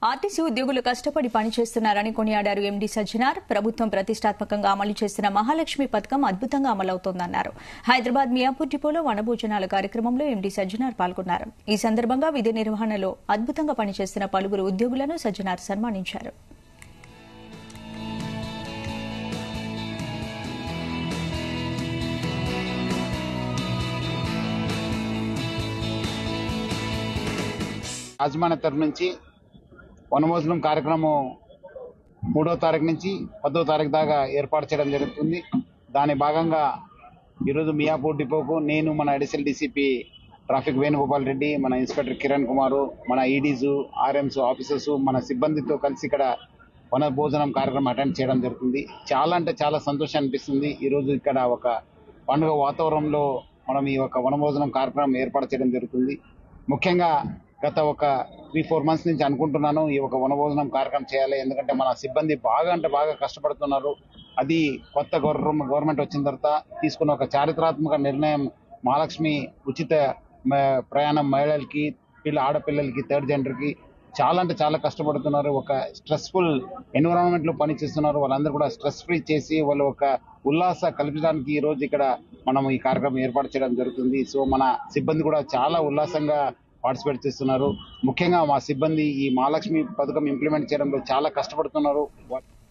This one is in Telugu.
ఆర్టీసీ ఉద్యోగులు కష్టపడి పనిచేస్తున్నారని కొనియాడారు ఎండీ సజ్జనార్. ప్రభుత్వం ప్రతిష్టాత్మకంగా అమలు చేసిన మహాలక్ష్మి పథకం అద్భుతంగా అమలవుతోందన్నారు. హైదరాబాద్ మియాపూర్ డిపోలో వనభోజనాల కార్యక్రమంలో ఎండీ సజ్జనార్ పాల్గొన్నారు. ఈ సందర్భంగా విధి నిర్వహణలో అద్భుతంగా పనిచేసిన పలువురు ఉద్యోగులను సజ్జనార్ సన్మానించారు. యాజమాన్య తరఫు నుంచి వనభోజనం కార్యక్రమం 3వ తారీఖు నుంచి 10వ తారీఖు దాకా ఏర్పాటు చేయడం జరుగుతుంది. దాని భాగంగా ఈరోజు మియాపూర్ డిపోకు నేను, మన additional DCP traffic Venugopal Reddy, మన ఇన్స్పెక్టర్ కిరణ్ కుమార్, మన ఈడీస్, ఆర్ఎంస్, ఆఫీసర్స్, మన సిబ్బందితో కలిసి ఇక్కడ వనభోజనం కార్యక్రమం అటెండ్ చేయడం జరుగుతుంది. చాలా అంటే చాలా సంతోషం అనిపిస్తుంది. ఈరోజు ఇక్కడ ఒక పండుగ వాతావరణంలో మనం ఈ యొక్క వనభోజనం కార్యక్రమం ఏర్పాటు చేయడం జరుగుతుంది. ముఖ్యంగా గత ఒక 3-4 మంత్స్ నుంచి అనుకుంటున్నాను ఈ ఒక వనభోజనం కార్యక్రమం చేయాలి. ఎందుకంటే మన సిబ్బంది బాగా అంటే బాగా కష్టపడుతున్నారు. అది కొత్త గవర్నమెంట్ వచ్చిన తర్వాత తీసుకున్న ఒక చారిత్రాత్మక నిర్ణయం. మహాలక్ష్మి ఉచిత ప్రయాణం మహిళలకి, ఆడపిల్లలకి, థర్డ్ జెండర్కి చాలా అంటే చాలా కష్టపడుతున్నారు. ఒక స్ట్రెస్ఫుల్ ఎన్విరాన్మెంట్ లో పనిచేస్తున్నారు. వాళ్ళందరూ కూడా స్ట్రెస్ ఫ్రీ చేసి వాళ్ళు ఒక ఉల్లాస కల్పించడానికి ఈ రోజు ఇక్కడ మనం ఈ కార్యక్రమం ఏర్పాటు చేయడం జరుగుతుంది. సో మన సిబ్బంది కూడా చాలా ఉల్లాసంగా పార్టిసిపేట్ చేస్తున్నారు. ముఖ్యంగా మా సిబ్బంది ఈ మహాలక్ష్మి పథకం ఇంప్లిమెంట్ చేయడంలో చాలా కష్టపడుతున్నారు.